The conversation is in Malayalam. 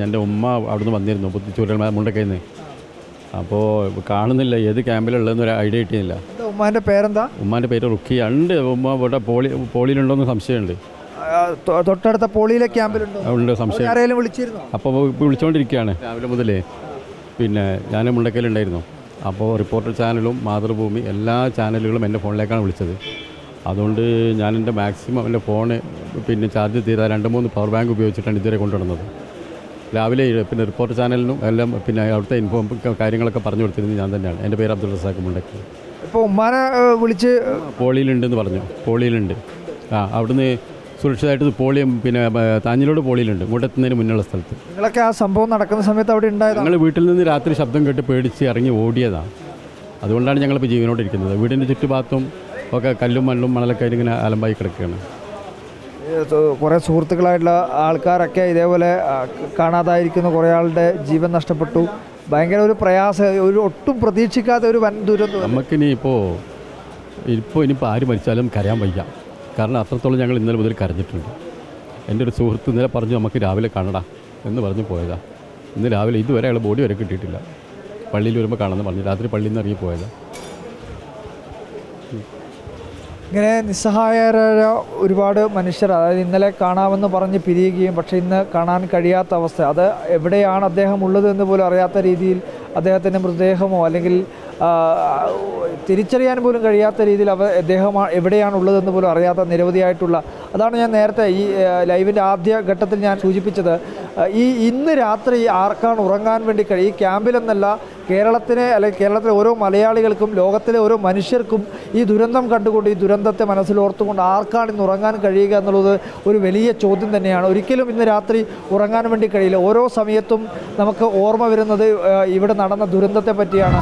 എൻ്റെ ഉമ്മ അവിടുന്ന് വന്നിരുന്നു ചൂരൽ മുണ്ടക്കയിൽ നിന്ന്. അപ്പോൾ കാണുന്നില്ല ഏത് ക്യാമ്പിലുള്ളതെന്നൊരു ഐഡിയ കിട്ടിയില്ല. ഉമ്മാൻ്റെ പേരെന്താ? ഉമ്മാൻ്റെ പേര് റുക്കിയ. ഉണ്ട്. ഉമ്മ ഇവിടെ പോളിയിലുണ്ടോയെന്ന് സംശയമുണ്ട്. തൊട്ടടുത്ത പോളിയിലെ ക്യാമ്പിലുണ്ടോ? ഉണ്ട്, സംശയം. ആരെങ്കിലും വിളിച്ചിരുന്നു? അപ്പോൾ വിളിച്ചുകൊണ്ടിരിക്കുകയാണ് രാവിലെ മുതലേ. പിന്നെ ഞാൻ മുണ്ടക്കയിലുണ്ടായിരുന്നു. അപ്പോൾ റിപ്പോർട്ടർ ചാനലും മാതൃഭൂമി എല്ലാ ചാനലുകളും എൻ്റെ ഫോണിലേക്കാണ് വിളിച്ചത്. അതുകൊണ്ട് ഞാൻ എൻ്റെ മാക്സിമം എൻ്റെ ഫോണ് പിന്നെ ചാർജ് ചെയ്താൽ 2-3 പവർ ബാങ്ക് ഉപയോഗിച്ചിട്ടാണ് ഇതുവരെ കൊണ്ടുവന്നത്. രാവിലെ പിന്നെ റിപ്പോർട്ടർ ചാനലിനും എല്ലാം പിന്നെ അവിടുത്തെ കാര്യങ്ങളൊക്കെ പറഞ്ഞു കൊടുത്തിരുന്നത് ഞാൻ തന്നെയാണ്. എൻ്റെ പേര് അബ്ദുൾ റസാഖ് മുണ്ടക്കൽ. ഇപ്പോൾ ഉമ്മാനെ വിളിച്ച് പോളിയിലുണ്ടെന്ന് പറഞ്ഞു. പോളിയിലുണ്ട്. അവിടുന്ന് സുരക്ഷിതമായിട്ട് പിന്നെ താഞ്ഞിലോട് പോളിയിലുണ്ട്, ഇങ്ങോട്ടെത്തുന്നതിന് മുന്നുള്ള സ്ഥലത്ത്. നിങ്ങളൊക്കെ ആ സംഭവം നടക്കുന്ന സമയത്ത് അവിടെ ഉണ്ടായത്? ഞങ്ങൾ വീട്ടിൽ നിന്ന് രാത്രി ശബ്ദം കേട്ട് പേടിച്ച് ഇറങ്ങി ഓടിയതാണ്. അതുകൊണ്ടാണ് ഞങ്ങളിപ്പോൾ ജീവനോടിരിക്കുന്നത്. വീടിൻ്റെ ചുറ്റുഭാഗത്തും ഒക്കെ കല്ലും മണ്ണും മണലൊക്കെ ഇങ്ങനെ അലമ്പായി കിടക്കുകയാണ്. കുറേ സുഹൃത്തുക്കളായിട്ടുള്ള ആൾക്കാരൊക്കെ ഇതേപോലെ കാണാതായിരിക്കുന്ന കുറേ ആളുടെ ജീവൻ നഷ്ടപ്പെട്ടു. ഭയങ്കര ഒരു പ്രയാസം, ഒരു ഒട്ടും പ്രതീക്ഷിക്കാത്ത ഒരു വൻ ദുരന്തം. നമുക്കിനിയിപ്പോൾ ഇനിയിപ്പോൾ ആര് മരിച്ചാലും കരയാൻ വയ്യ. കാരണം അത്രത്തോളം ഞങ്ങൾ ഇന്നലെ മുതൽ കരഞ്ഞിട്ടുണ്ട്. എൻ്റെ ഒരു സുഹൃത്ത് ഇന്നലെ പറഞ്ഞു നമുക്ക് രാവിലെ കാണടാ എന്ന് പറഞ്ഞ് പോയതാണ്. ഇന്ന് രാവിലെ ഇതുവരെ അയാൾ ബോഡി വരെ കിട്ടിയിട്ടില്ല. പള്ളിയിൽ വരുമ്പോൾ കാണുമെന്ന് പറഞ്ഞു. രാത്രി പള്ളിയിൽ നിന്ന് ഇറങ്ങി പോയതാണ്. ഇങ്ങനെ നിസ്സഹായരായ ഒരുപാട് മനുഷ്യർ, അതായത് ഇന്നലെ കാണാമെന്ന് പറഞ്ഞ് പിരിയുകയും പക്ഷേ ഇന്ന് കാണാൻ കഴിയാത്ത അവസ്ഥ, അത് എവിടെയാണ് അദ്ദേഹം ഉള്ളത് എന്ന് പോലും അറിയാത്ത രീതിയിൽ അദ്ദേഹത്തിൻ്റെ മൃതദേഹമോ അല്ലെങ്കിൽ തിരിച്ചറിയാൻ പോലും കഴിയാത്ത രീതിയിൽ അദ്ദേഹം എവിടെയാണുള്ളതെന്ന് പോലും അറിയാത്ത നിരവധിയായിട്ടുള്ള, അതാണ് ഞാൻ നേരത്തെ ഈ ലൈവിൻ്റെ ആദ്യ ഘട്ടത്തിൽ ഞാൻ സൂചിപ്പിച്ചത്. ഇന്ന് രാത്രി ആർക്കാണ് ഉറങ്ങാൻ വേണ്ടി കഴിയും? ഈ ക്യാമ്പിലെന്നല്ല, കേരളത്തിലെ അല്ലെങ്കിൽ കേരളത്തിലെ ഓരോ മലയാളികൾക്കും ലോകത്തിലെ ഓരോ മനുഷ്യർക്കും ഈ ദുരന്തം കണ്ടുകൊണ്ട് ഈ ദുരന്തത്തെ മനസ്സിലോർത്തുകൊണ്ട് ആർക്കാണ് ഇന്ന് ഉറങ്ങാൻ കഴിയുക എന്നുള്ളത് ഒരു വലിയ ചോദ്യം തന്നെയാണ്. ഒരിക്കലും ഇന്ന് രാത്രി ഉറങ്ങാൻ വേണ്ടി കഴിയില്ല. ഓരോ സമയത്തും നമുക്ക് ഓർമ്മ വരുന്നത് ഇവിടെ നടന്ന ദുരന്തത്തെ പറ്റിയാണ്.